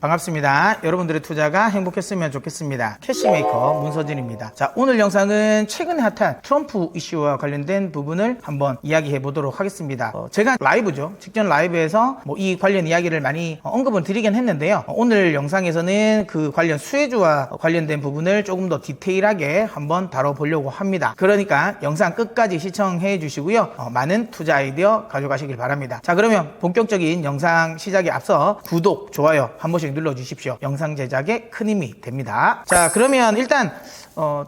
반갑습니다. 여러분들의 투자가 행복했으면 좋겠습니다. 캐시메이커 문서진입니다. 자, 오늘 영상은 최근에 핫한 트럼프 이슈와 관련된 부분을 한번 이야기해 보도록 하겠습니다. 제가 라이브죠. 직전 라이브에서 이 관련 이야기를 많이 언급을 드리긴 했는데요. 오늘 영상에서는 그 관련 수혜주와 관련된 부분을 조금 더 디테일하게 한번 다뤄보려고 합니다. 그러니까 영상 끝까지 시청해 주시고요. 많은 투자 아이디어 가져가시길 바랍니다. 자, 그러면 본격적인 영상 시작에 앞서 구독, 좋아요 한 번씩 눌러주십시오. 영상 제작에 큰 힘이 됩니다. 자, 그러면 일단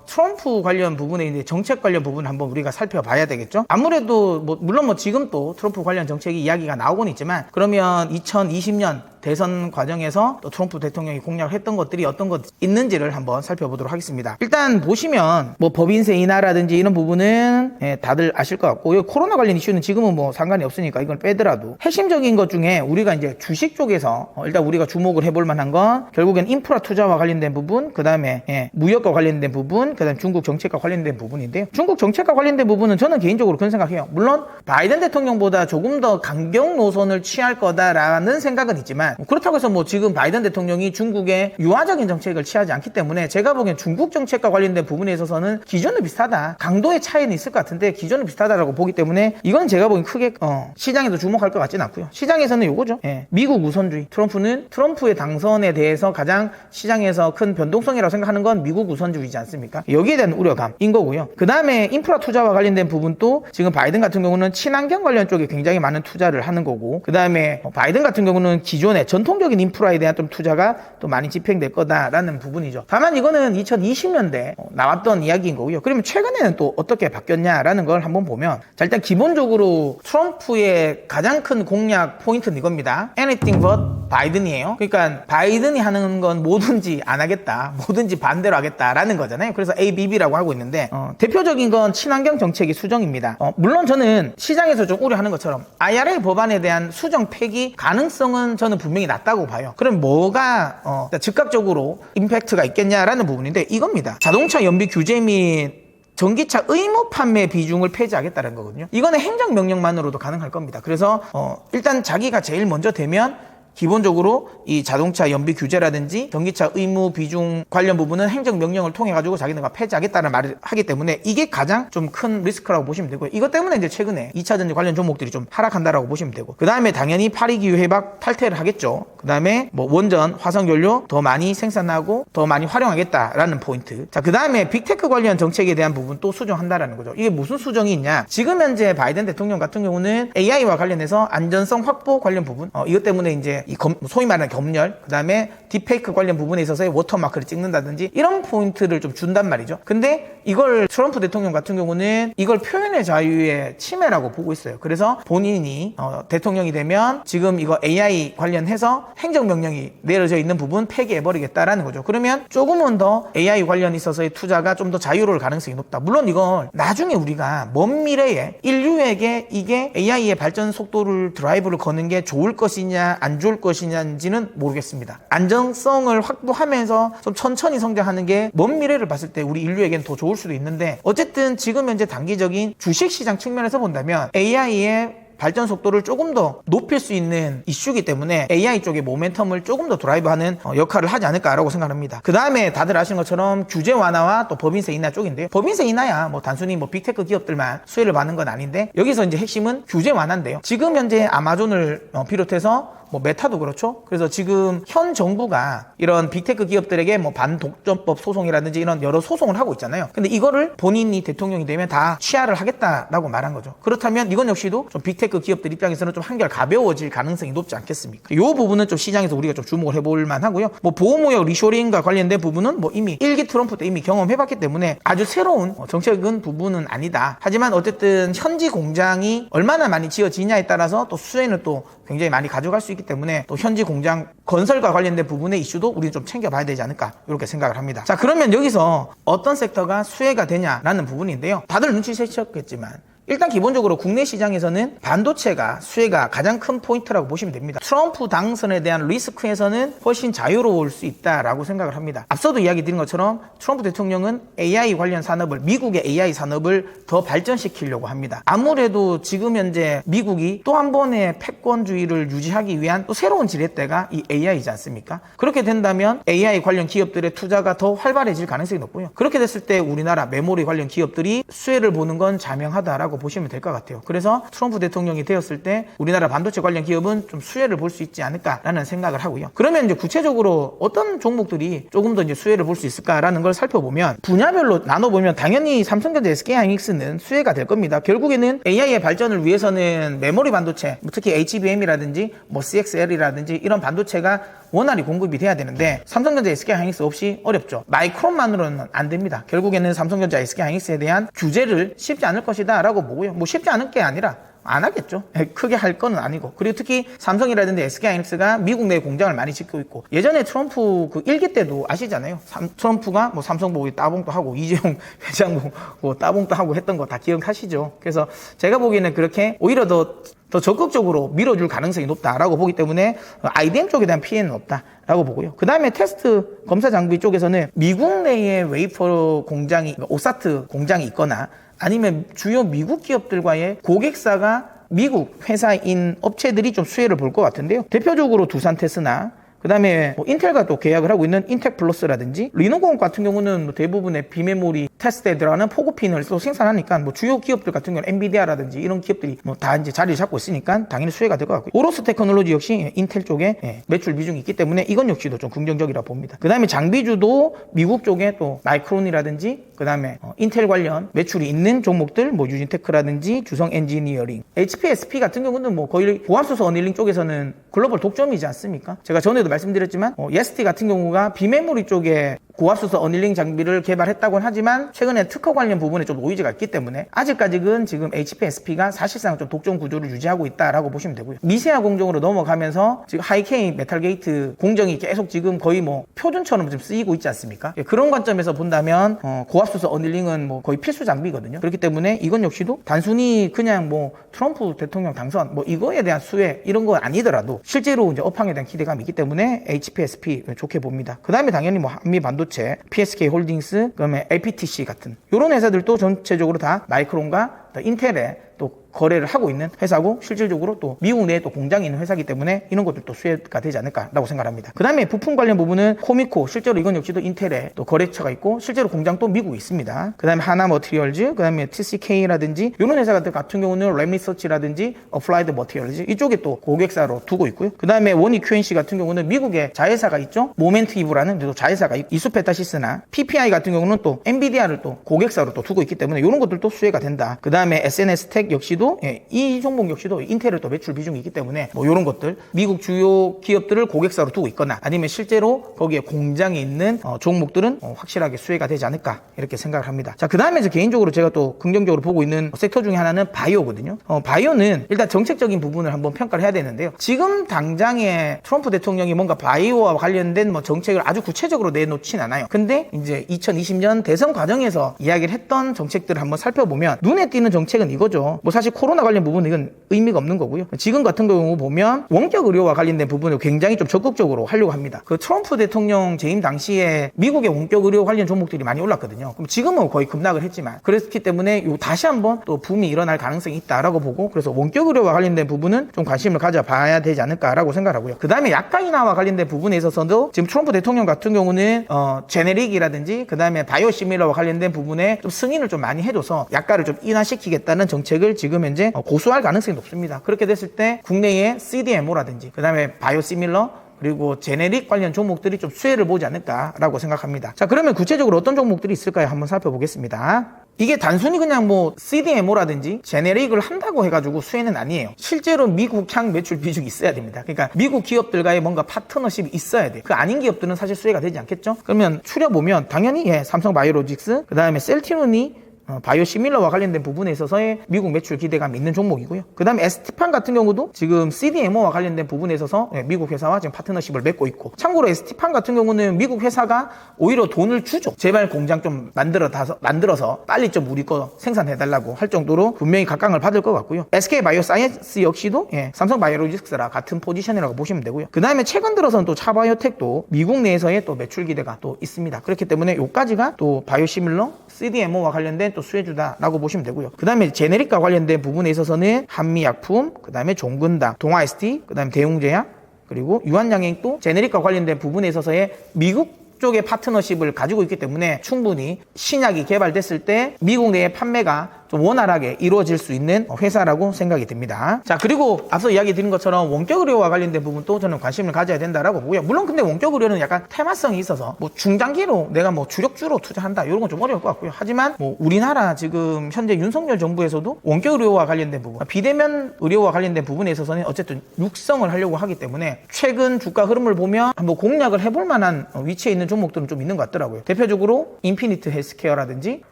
트럼프 관련 부분에 이제 정책 관련 부분 한번 우리가 살펴봐야 되겠죠. 아무래도 물론 지금 또 트럼프 관련 정책이 이야기가 나오곤 있지만, 그러면 2020년 대선 과정에서 또 트럼프 대통령이 공약을 했던 것들이 어떤 것 있는지를 한번 살펴보도록 하겠습니다. 일단 보시면 법인세 인하라든지 이런 부분은 다들 아실 것 같고, 코로나 관련 이슈는 지금은 상관이 없으니까 이건 빼더라도 핵심적인 것 중에 우리가 이제 주식 쪽에서 일단 우리가 주목을 해볼 만한 건 결국엔 인프라 투자와 관련된 부분, 그 다음에 무역과 관련된 부분, 그 다음에 중국 정책과 관련된 부분인데요. 중국 정책과 관련된 부분은 저는 개인적으로 그런 생각해요. 물론 바이든 대통령보다 조금 더 강경 노선을 취할 거다라는 생각은 있지만, 그렇다고 해서 지금 바이든 대통령이 중국에 유화적인 정책을 취하지 않기 때문에 제가 보기엔 중국 정책과 관련된 부분에 있어서는 기존은 비슷하다. 강도의 차이는 있을 것 같은데 기존은 비슷하다라고 보기 때문에 이건 제가 보기엔 크게 시장에도 주목할 것 같지는 않고요. 시장에서는 요거죠. 미국 우선주의. 트럼프는 트럼프의 당선에 대해서 가장 시장에서 큰 변동성이라고 생각하는 건 미국 우선주의지 않습니까? 여기에 대한 우려감인 거고요. 그 다음에 인프라 투자와 관련된 부분도 지금 바이든 같은 경우는 친환경 관련 쪽에 굉장히 많은 투자를 하는 거고, 그 다음에 바이든 같은 경우는 기존의 전통적인 인프라에 대한 좀 투자가 또 많이 집행될 거다라는 부분이죠. 다만 이거는 2020년대 나왔던 이야기인 거고요. 그러면 최근에는 또 어떻게 바뀌었냐라는 걸 한번 보면, 자, 일단 기본적으로 트럼프의 가장 큰 공약 포인트는 이겁니다. Anything but 바이든이에요. 그러니까 바이든이 하는 건 뭐든지 안 하겠다, 뭐든지 반대로 하겠다라는 거잖아요. 그래서 ABB라고 하고 있는데, 대표적인 건 친환경 정책이 수정입니다. 물론 저는 시장에서 좀 우려하는 것처럼 IRA 법안에 대한 수정 폐기 가능성은 저는 분명히 낮다고 봐요. 그럼 뭐가 즉각적으로 임팩트가 있겠냐라는 부분인데 이겁니다. 자동차 연비 규제 및 전기차 의무 판매 비중을 폐지하겠다는 거거든요. 이거는 행정명령만으로도 가능할 겁니다. 그래서 일단 자기가 제일 먼저 되면 기본적으로 이 자동차 연비 규제라든지 전기차 의무 비중 관련 부분은 행정명령을 통해 가지고 자기네가 폐지하겠다는 말을 하기 때문에 이게 가장 좀 큰 리스크라고 보시면 되고요. 이것 때문에 이제 최근에 2차전지 관련 종목들이 좀 하락한다라고 보시면 되고, 그 다음에 당연히 파리기후 해박 탈퇴를 하겠죠. 그 다음에 원전 화석연료 더 많이 생산하고 더 많이 활용하겠다라는 포인트. 자, 그 다음에 빅테크 관련 정책에 대한 부분 또 수정한다라는 거죠. 이게 무슨 수정이 있냐? 지금 현재 바이든 대통령 같은 경우는 AI와 관련해서 안전성 확보 관련 부분, 이것 때문에 이제 소위 말하는 검열, 그 다음에 딥페이크 관련 부분에 있어서의 워터마크를 찍는다든지 이런 포인트를 좀 준단 말이죠. 근데 이걸 트럼프 대통령 같은 경우는 이걸 표현의 자유의 침해라고 보고 있어요. 그래서 본인이 대통령이 되면 지금 이거 AI 관련해서 행정명령이 내려져 있는 부분 폐기해버리겠다라는 거죠. 그러면 조금은 더 AI 관련 있어서의 투자가 좀 더 자유로울 가능성이 높다. 물론 이건 나중에 우리가 먼 미래에 인류에게 이게 AI의 발전 속도를 드라이브를 거는 게 좋을 것이냐 안 좋을 것이냐인지는 모르겠습니다. 안정성을 확보하면서 좀 천천히 성장하는 게 먼 미래를 봤을 때 우리 인류에게는 더 좋을 수도 있는데, 어쨌든 지금 현재 단기적인 주식시장 측면에서 본다면 AI의 발전 속도를 조금 더 높일 수 있는 이슈이기 때문에 AI 쪽의 모멘텀을 조금 더 드라이브하는 역할을 하지 않을까라고 생각합니다. 그 다음에 다들 아시는 것처럼 규제 완화와 또 법인세 인하 쪽인데요. 법인세 인하야 단순히 빅테크 기업들만 수혜를 받는 건 아닌데, 여기서 이제 핵심은 규제 완화인데요. 지금 현재 아마존을 비롯해서 메타도 그렇죠. 그래서 지금 현 정부가 이런 빅테크 기업들에게 반독점법 소송이라든지 이런 여러 소송을 하고 있잖아요. 근데 이거를 본인이 대통령이 되면 다 취하를 하겠다라고 말한 거죠. 그렇다면 이건 역시도 좀 빅테크 기업들 입장에서는 좀 한결 가벼워질 가능성이 높지 않겠습니까? 이 부분은 좀 시장에서 우리가 좀 주목을 해볼 만하고요. 보호무역 리쇼링과 관련된 부분은 이미 1기 트럼프 때 이미 경험해봤기 때문에 아주 새로운 정책은 부분은 아니다. 하지만 어쨌든 현지 공장이 얼마나 많이 지어지냐에 따라서 또 수혜는 또 굉장히 많이 가져갈 수 있기 때문에 또 현지 공장 건설과 관련된 부분의 이슈도 우리는 좀 챙겨봐야 되지 않을까, 이렇게 생각을 합니다. 자, 그러면 여기서 어떤 섹터가 수혜가 되냐라는 부분인데요. 다들 눈치채셨겠지만 일단 기본적으로 국내 시장에서는 반도체가 수혜가 가장 큰 포인트라고 보시면 됩니다. 트럼프 당선에 대한 리스크에서는 훨씬 자유로울 수 있다라고 생각을 합니다. 앞서도 이야기 드린 것처럼 트럼프 대통령은 AI 관련 산업을, 미국의 AI 산업을 더 발전시키려고 합니다. 아무래도 지금 현재 미국이 또 한 번의 패권주의를 유지하기 위한 또 새로운 지렛대가 이 AI이지 않습니까? 그렇게 된다면 AI 관련 기업들의 투자가 더 활발해질 가능성이 높고요. 그렇게 됐을 때 우리나라 메모리 관련 기업들이 수혜를 보는 건 자명하다라고 보시면 될 것 같아요. 그래서 트럼프 대통령이 되었을 때 우리나라 반도체 관련 기업은 좀 수혜를 볼 수 있지 않을까라는 생각을 하고요. 그러면 이제 구체적으로 어떤 종목들이 조금 더 이제 수혜를 볼 수 있을까라는 걸 살펴보면 분야별로 나눠보면 당연히 삼성전자, SK하이닉스는 수혜가 될 겁니다. 결국에는 AI의 발전을 위해서는 메모리 반도체, 특히 HBM이라든지 CXL이라든지 이런 반도체가 원활히 공급이 돼야 되는데 삼성전자, SK하이닉스 없이 어렵죠. 마이크론만으로는 안 됩니다. 결국에는 삼성전자, SK하이닉스에 대한 규제를 쉽지 않을 것이다 라고 보고요. 뭐 쉽지 않을 게 아니라 안 하겠죠. 크게 할 건 아니고. 그리고 특히 삼성이라든지 SK하이닉스가 미국 내 공장을 많이 짓고 있고, 예전에 트럼프 그 1기 때도 아시잖아요. 트럼프가 뭐 삼성 보고 따봉도 하고 이재용 회장 보고 따봉도 하고 했던 거 다 기억하시죠. 그래서 제가 보기에는 그렇게 오히려 더 적극적으로 밀어줄 가능성이 높다라고 보기 때문에 IDM 쪽에 대한 피해는 없다라고 보고요. 그 다음에 테스트 검사 장비 쪽에서는 미국 내에 웨이퍼 공장이, 오사트 공장이 있거나 아니면 주요 미국 기업들과의 고객사가 미국 회사인 업체들이 좀 수혜를 볼 것 같은데요. 대표적으로 두산테스나 그 다음에 인텔과 또 계약을 하고 있는 인텍 플러스라든지 리노공 같은 경우는 대부분의 비메모리 테스트에 들어가는 포고핀을 또 생산하니까 주요 기업들 같은 경우는 엔비디아라든지 이런 기업들이 다 이제 자리를 잡고 있으니까 당연히 수혜가 될 것 같고요. 오로스 테크놀로지 역시 인텔 쪽에 매출 비중이 있기 때문에 이건 역시도 좀 긍정적이라 봅니다. 그 다음에 장비주도 미국 쪽에 또 마이크론이라든지 그 다음에 인텔 관련 매출이 있는 종목들 유진테크라든지 주성 엔지니어링, HPSP 같은 경우는 거의 고압수소 어닐링 쪽에서는 글로벌 독점이지 않습니까? 제가 전에도 말씀드렸지만 EST 같은 경우가 비메모리 쪽에 고압수소 어닐링 장비를 개발했다고는 하지만 최근에 특허 관련 부분에 좀 노이즈가 있기 때문에 아직까지는 지금 HPSP가 사실상 좀 독점 구조를 유지하고 있다라고 보시면 되고요. 미세화 공정으로 넘어가면서 지금 하이케이 메탈게이트 공정이 계속 지금 거의 표준처럼 좀 쓰이고 있지 않습니까? 그런 관점에서 본다면 고압수소 어닐링은 거의 필수 장비거든요. 그렇기 때문에 이건 역시도 단순히 그냥 트럼프 대통령 당선 이거에 대한 수혜 이런 거 아니더라도 실제로 이제 업황에 대한 기대감이 있기 때문에 HPSP 좋게 봅니다. 그 다음에 당연히 한미 반도체, PSK 홀딩스, 그다음에 LPTC 같은 이런 회사들도 전체적으로 다 마이크론과 인텔에 또 거래를 하고 있는 회사고 실질적으로 또 미국 내에 또 공장이 있는 회사이기 때문에 이런 것들도 수혜가 되지 않을까라고 생각합니다. 그 다음에 부품 관련 부분은 코미코, 실제로 이건 역시도 인텔에 또 거래처가 있고 실제로 공장도 미국에 있습니다. 그 다음에 하나 머티리얼즈, 그 다음에 TCK라든지 이런 회사들 같은 경우는 램리서치라든지 어플라이드 머티리얼즈 이쪽에 또 고객사로 두고 있고요. 그 다음에 원이 QNC 같은 경우는 미국에 자회사가 있죠. 모멘티브라는 또 자회사가 이수페타시스나 PPI 같은 경우는 또 엔비디아를 또 고객사로 또 두고 있기 때문에 이런 것들도 수혜가 된다. 그 다음에 SNS텍 역시도 이 종목 역시도 인텔을 또 매출 비중이 있기 때문에 이런 것들 미국 주요 기업들을 고객사로 두고 있거나 아니면 실제로 거기에 공장이 있는 종목들은 확실하게 수혜가 되지 않을까 이렇게 생각을 합니다. 자, 그 다음에 개인적으로 제가 또 긍정적으로 보고 있는 섹터 중에 하나는 바이오거든요. 바이오는 일단 정책적인 부분을 한번 평가를 해야 되는데요. 지금 당장에 트럼프 대통령이 뭔가 바이오와 관련된 정책을 아주 구체적으로 내놓진 않아요. 근데 이제 2020년 대선 과정에서 이야기를 했던 정책들을 한번 살펴보면 눈에 띄는 정책은 이거죠. 사실 코로나 관련 부분은 이건 의미가 없는 거고요. 지금 같은 경우 보면 원격 의료와 관련된 부분을 굉장히 좀 적극적으로 하려고 합니다. 그 트럼프 대통령 재임 당시에 미국의 원격 의료 관련 종목들이 많이 올랐거든요. 그럼 지금은 거의 급락을 했지만 그렇기 때문에 다시 한번 또 붐이 일어날 가능성이 있다라고 보고 그래서 원격 의료와 관련된 부분은 좀 관심을 가져봐야 되지 않을까라고 생각하고요. 그 다음에 약가 인하와 관련된 부분에 있어서도 지금 트럼프 대통령 같은 경우는 제네릭이라든지 그 다음에 바이오시밀러와 관련된 부분에 좀 승인을 좀 많이 해줘서 약가를 좀 인하시키겠다는 정책을 지금 현재 고수할 가능성이 높습니다. 그렇게 됐을 때 국내의 CDMO라든지 그 다음에 바이오시밀러 그리고 제네릭 관련 종목들이 좀 수혜를 보지 않을까라고 생각합니다. 자, 그러면 구체적으로 어떤 종목들이 있을까요? 한번 살펴보겠습니다. 이게 단순히 그냥 CDMO라든지 제네릭을 한다고 해가지고 수혜는 아니에요. 실제로 미국향 매출 비중이 있어야 됩니다. 그러니까 미국 기업들과의 뭔가 파트너십이 있어야 돼요. 그 아닌 기업들은 사실 수혜가 되지 않겠죠? 그러면 추려보면 당연히 삼성바이오로직스, 그 다음에 셀티론이 바이오시밀러와 관련된 부분에 있어서의 미국 매출 기대감이 있는 종목이고요. 그 다음에 ST판 같은 경우도 지금 CDMO와 관련된 부분에 있어서 미국 회사와 지금 파트너십을 맺고 있고, 참고로 ST판 같은 경우는 미국 회사가 오히려 돈을 주죠. 제발 공장 좀 만들어서 빨리 좀 우리 거 생산해달라고 할 정도로 분명히 각광을 받을 것 같고요. SK바이오사이언스 역시도 삼성바이오로직스랑 같은 포지션이라고 보시면 되고요. 그 다음에 최근 들어서는 또 차바이오텍도 미국 내에서의 또 매출 기대가 또 있습니다. 그렇기 때문에 요까지가 또 바이오시밀러, CDMO와 관련된 또 수혜주다라고 보시면 되고요. 그 다음에 제네릭과 관련된 부분에 있어서는 한미약품, 그 다음에 종근당, 동아ST, 그 다음에 대웅제약, 그리고 유한양행도 제네릭과 관련된 부분에 있어서의 미국 쪽의 파트너십을 가지고 있기 때문에 충분히 신약이 개발됐을 때 미국 내의 판매가 좀 원활하게 이루어질 수 있는 회사라고 생각이 듭니다. 자, 그리고 앞서 이야기 드린 것처럼 원격 의료와 관련된 부분도 저는 관심을 가져야 된다라고 보고요. 물론 근데 원격 의료는 약간 테마성이 있어서 뭐 중장기로 내가 뭐 주력주로 투자한다 이런 건 좀 어려울 것 같고요. 하지만 뭐 우리나라 지금 현재 윤석열 정부에서도 원격 의료와 관련된 부분, 비대면 의료와 관련된 부분에 있어서는 어쨌든 육성을 하려고 하기 때문에 최근 주가 흐름을 보면 한번 공략을 해볼 만한 위치에 있는 종목들은 좀 있는 것 같더라고요. 대표적으로 인피니트 헬스케어라든지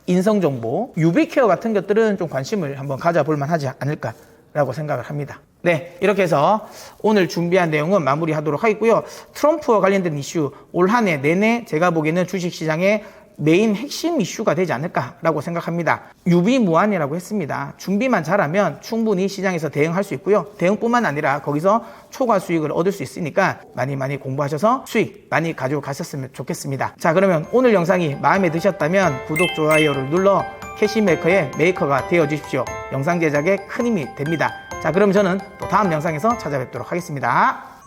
인성정보, 유비케어 같은 것들은 좀 관심을 한번 가져볼 만하지 않을까라고 생각을 합니다. 네, 이렇게 해서 오늘 준비한 내용은 마무리하도록 하겠고요. 트럼프와 관련된 이슈 올 한 해 내내 제가 보기에는 주식시장의 메인 핵심 이슈가 되지 않을까라고 생각합니다. 유비무환이라고 했습니다. 준비만 잘하면 충분히 시장에서 대응할 수 있고요. 대응뿐만 아니라 거기서 초과 수익을 얻을 수 있으니까 많이 공부하셔서 수익 많이 가지고 가셨으면 좋겠습니다. 자, 그러면 오늘 영상이 마음에 드셨다면 구독, 좋아요를 눌러 캐시메이커의 메이커가 되어 주십시오. 영상 제작에 큰 힘이 됩니다. 자, 그럼 저는 또 다음 영상에서 찾아뵙도록 하겠습니다.